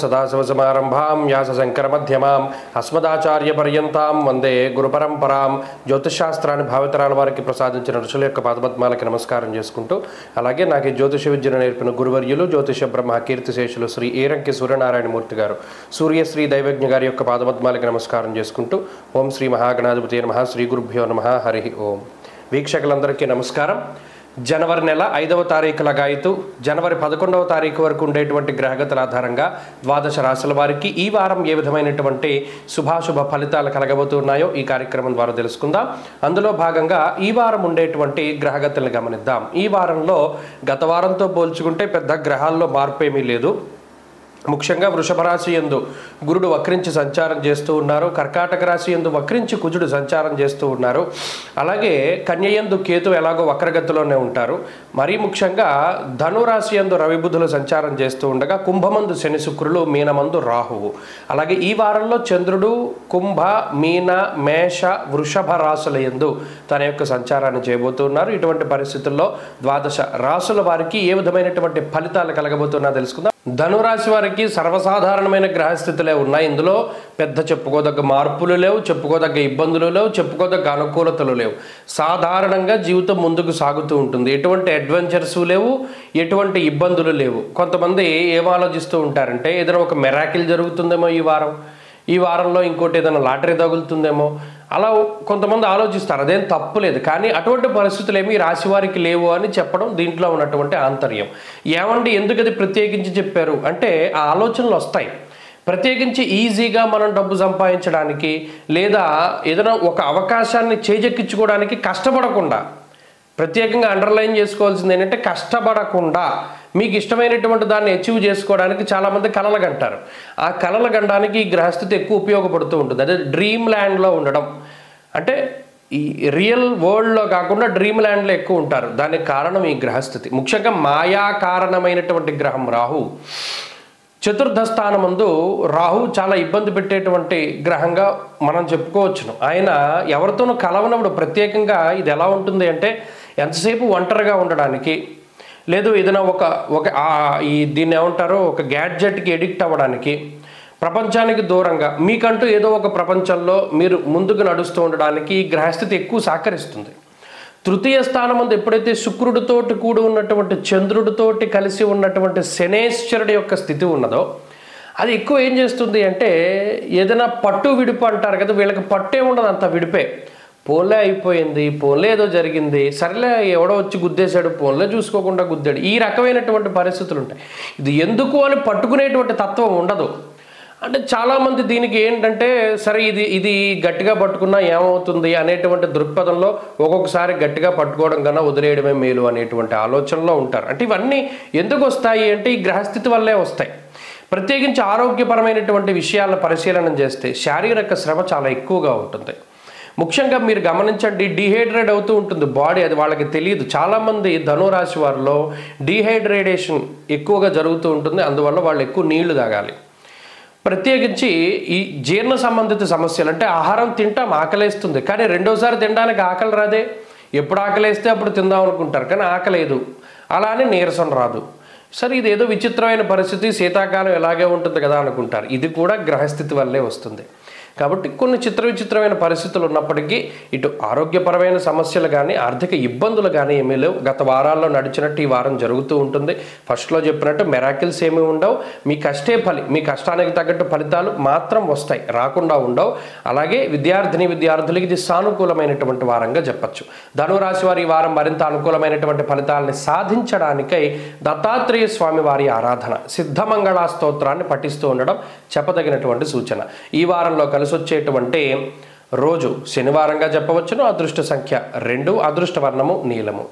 సదాశివసమారంభాం వ్యాసశంకరమధ్యమాం అస్మదాచార్యపర్యంతాం వందే గురుపరంపరాం. జ్యోతిషశాస్త్రాన్ని భావితరాల వారికి ప్రసాదించిన ఋషుల యొక్క పాదపద్మాలకి నమస్కారం చేసుకుంటూ, అలాగే నాకు ఈ జ్యోతిష విద్యను నేర్పిన గురువర్యులు జ్యోతిష బ్రహ్మ కీర్తిశేషులు శ్రీ ఈరంకి సూర్యనారాయణమూర్తి గారు, సూర్యశ్రీ దైవజ్ఞ గారి యొక్క పాదపద్మాలకి నమస్కారం చేసుకుంటూ, ఓం శ్రీ మహాగణాధిపతి నమః, శ్రీ గురుభ్యో నమః, హరి ఓం. వీక్షకులందరికీ నమస్కారం. జనవరి నెల 5వ తారీఖు లగాయితూ జనవరి 11వ తారీఖు వరకు ఉండేటువంటి గ్రహగతుల ఆధారంగా ద్వాదశ రాశుల వారికి ఈ వారం ఏ విధమైనటువంటి శుభాశుభ ఫలితాలు కలగబోతున్నాయో ఈ కార్యక్రమం ద్వారా తెలుసుకుందాం. అందులో భాగంగా ఈ వారం ఉండేటువంటి గ్రహగతులను గమనిద్దాం. ఈ వారంలో గత వారంతో పోల్చుకుంటే పెద్ద గ్రహాల్లో మార్పు ఏమీ లేదు. ముఖ్యంగా వృషభ రాశి యందు గురుడు వక్రించి సంచారం చేస్తూ ఉన్నారు. కర్కాటక రాశి యందు వక్రించి కుజుడు సంచారం చేస్తూ ఉన్నారు. అలాగే కన్య యందు కేతు ఎలాగో వక్రగతిలోనే ఉంటారు. మరీ ముఖ్యంగా ధనురాశి యందు రవి బుధులు సంచారం చేస్తూ ఉండగా కుంభమందు శని శుక్రులు, మీనమందు రాహువు. అలాగే ఈ వారంలో చంద్రుడు కుంభ, మీన, మేష, వృషభ రాశుల యందు తన యొక్క సంచారాన్ని చేయబోతున్నారు. ఇటువంటి పరిస్థితుల్లో ద్వాదశ రాశుల వారికి ఏ విధమైనటువంటి ఫలితాలు కలగబోతున్నా తెలుసుకుందాం. ధనురాశి వారికి సర్వసాధారణమైన గ్రహస్థితులే ఉన్నాయి. ఇందులో పెద్ద చెప్పుకోదగ్గ మార్పులు లేవు, చెప్పుకోదగ్గ ఇబ్బందులు లేవు, చెప్పుకోదగ్గ అనుకూలతలు లేవు. సాధారణంగా జీవితం ముందుకు సాగుతూ ఉంటుంది. ఎటువంటి అడ్వెంచర్స్ లేవు, ఎటువంటి ఇబ్బందులు లేవు. కొంతమంది ఏం ఆలోచిస్తూ ఉంటారంటే ఏదైనా ఒక మెరాకిల్ జరుగుతుందేమో ఈ వారంలో ఇంకోటి ఏదైనా లాటరీ తగులుతుందేమో, అలా కొంతమంది ఆలోచిస్తారు. అదేం తప్పు లేదు. కానీ అటువంటి పరిస్థితులు ఏమీ రాశి వారికి లేవు అని చెప్పడం దీంట్లో ఉన్నటువంటి ఆంతర్యం. ఏమండి ఎందుకు అది ప్రత్యేకించి చెప్పారు అంటే ఆ ఆలోచనలు వస్తాయి. ప్రత్యేకించి ఈజీగా మనం డబ్బు సంపాదించడానికి లేదా ఏదైనా ఒక అవకాశాన్ని చేజెక్కించుకోవడానికి కష్టపడకుండా, ప్రత్యేకంగా అండర్లైన్ చేసుకోవాల్సింది ఏంటంటే కష్టపడకుండా మీకు ఇష్టమైనటువంటి దాన్ని అచీవ్ చేసుకోవడానికి చాలామంది కలలు కంటారు. ఆ కలలు గండానికి ఈ గ్రహస్థితి ఎక్కువ ఉపయోగపడుతూ ఉంటుంది. అదే డ్రీమ్ ల్యాండ్లో ఉండడం, అంటే ఈ రియల్ వరల్డ్లో కాకుండా డ్రీమ్ ల్యాండ్లో ఎక్కువ ఉంటారు. దానికి కారణం ఈ గ్రహస్థితి. ముఖ్యంగా మాయా కారణమైనటువంటి గ్రహం రాహు. చతుర్థ స్థానమందు రాహు చాలా ఇబ్బంది పెట్టేటువంటి గ్రహంగా మనం చెప్పుకోవచ్చును. ఆయన ఎవరితోనూ కలవనప్పుడు ప్రత్యేకంగా ఇది ఎలా ఉంటుంది అంటే ఎంతసేపు ఒంటరిగా ఉండడానికి, లేదు ఏదైనా దీన్ని ఏమంటారో ఒక గ్యాడ్జెట్కి ఎడిక్ట్ అవ్వడానికి, ప్రపంచానికి దూరంగా మీకంటూ ఏదో ఒక ప్రపంచంలో మీరు ముందుకు నడుస్తూ ఉండడానికి ఈ గ్రహస్థితి ఎక్కువ సహకరిస్తుంది. తృతీయ స్థానం ఎప్పుడైతే శుక్రుడితోటి కూడి ఉన్నటువంటి చంద్రుడితోటి కలిసి ఉన్నటువంటి శనేశ్వరుడి యొక్క స్థితి ఉన్నదో అది ఎక్కువ ఏం చేస్తుంది అంటే ఏదైనా పట్టు విడుపు అంటారు కదా, వీళ్ళకి పట్టే ఉండదు, అంత విడిపే. పోన్లే అయిపోయింది, పోన్లే ఏదో జరిగింది, సరేలే ఎవడో వచ్చి గుద్దేశాడు, పోన్లే చూసుకోకుండా గుద్దాడు, ఈ రకమైనటువంటి పరిస్థితులు ఉంటాయి. ఇది ఎందుకు అని పట్టుకునేటువంటి తత్వం ఉండదు. అంటే చాలామంది దీనికి ఏంటంటే సరే ఇది గట్టిగా పట్టుకున్నా ఏమవుతుంది అనేటువంటి దృక్పథంలో ఒక్కొక్కసారి గట్టిగా పట్టుకోవడం కన్నా వదిలేయడమే మేలు అనేటువంటి ఆలోచనలో ఉంటారు. అంటే ఇవన్నీ ఎందుకు వస్తాయి అంటే ఈ గ్రహస్థితి వల్లే వస్తాయి. ప్రత్యేకించి ఆరోగ్యపరమైనటువంటి విషయాలను పరిశీలన చేస్తే శారీరక శ్రమ చాలా ఎక్కువగా ఉంటుంది. ముఖ్యంగా మీరు గమనించండి, డీహైడ్రేట్ అవుతూ ఉంటుంది బాడీ, అది వాళ్ళకి తెలియదు. చాలామంది ధనురాశి వారిలో డీహైడ్రేటేషన్ ఎక్కువగా జరుగుతూ ఉంటుంది. అందువల్ల వాళ్ళు ఎక్కువ నీళ్లు తాగాలి. ప్రత్యేకించి ఈ జీర్ణ సంబంధిత సమస్యలు, అంటే ఆహారం తింటాం, ఆకలేస్తుంది, కానీ రెండోసారి తినడానికి ఆకలి రాదే. ఎప్పుడు ఆకలేస్తే అప్పుడు తిందాం అనుకుంటారు, కానీ ఆకలేదు. అలానే నీరసం రాదు. సరే ఇది ఏదో విచిత్రమైన పరిస్థితి, శీతాకాలం ఎలాగే ఉంటుంది కదా అనుకుంటారు. ఇది కూడా గ్రహస్థితి వల్లే వస్తుంది. కాబట్టి కొన్ని విచిత్రమైన పరిస్థితులు ఉన్నప్పటికీ ఇటు ఆరోగ్యపరమైన సమస్యలు కానీ ఆర్థిక ఇబ్బందులు కానీ ఏమీ లేవు. గత వారాల్లో నడిచినట్టు ఈ వారం జరుగుతూ ఉంటుంది. ఫస్ట్లో చెప్పినట్టు మెరాకిల్స్ ఏమీ ఉండవు. మీ కష్టానికి తగ్గట్టు ఫలితాలు మాత్రం వస్తాయి, రాకుండా ఉండవు. అలాగే విద్యార్థులకి ఇది సానుకూలమైనటువంటి వారంగా చెప్పచ్చు. ధనురాశి వారి ఈ వారం మరింత అనుకూలమైనటువంటి ఫలితాలని సాధించడానికై దత్తాత్రేయ స్వామి వారి ఆరాధన, సిద్ధమంగళ స్తోత్రాన్ని పఠిస్తూ ఉండడం చెప్పదగినటువంటి సూచన. ఈ వారంలో వచ్చేటువంటి రోజు శనివారంగా చెప్పవచ్చును. అదృష్ట సంఖ్య 2, అదృష్ట వర్ణము నీలము.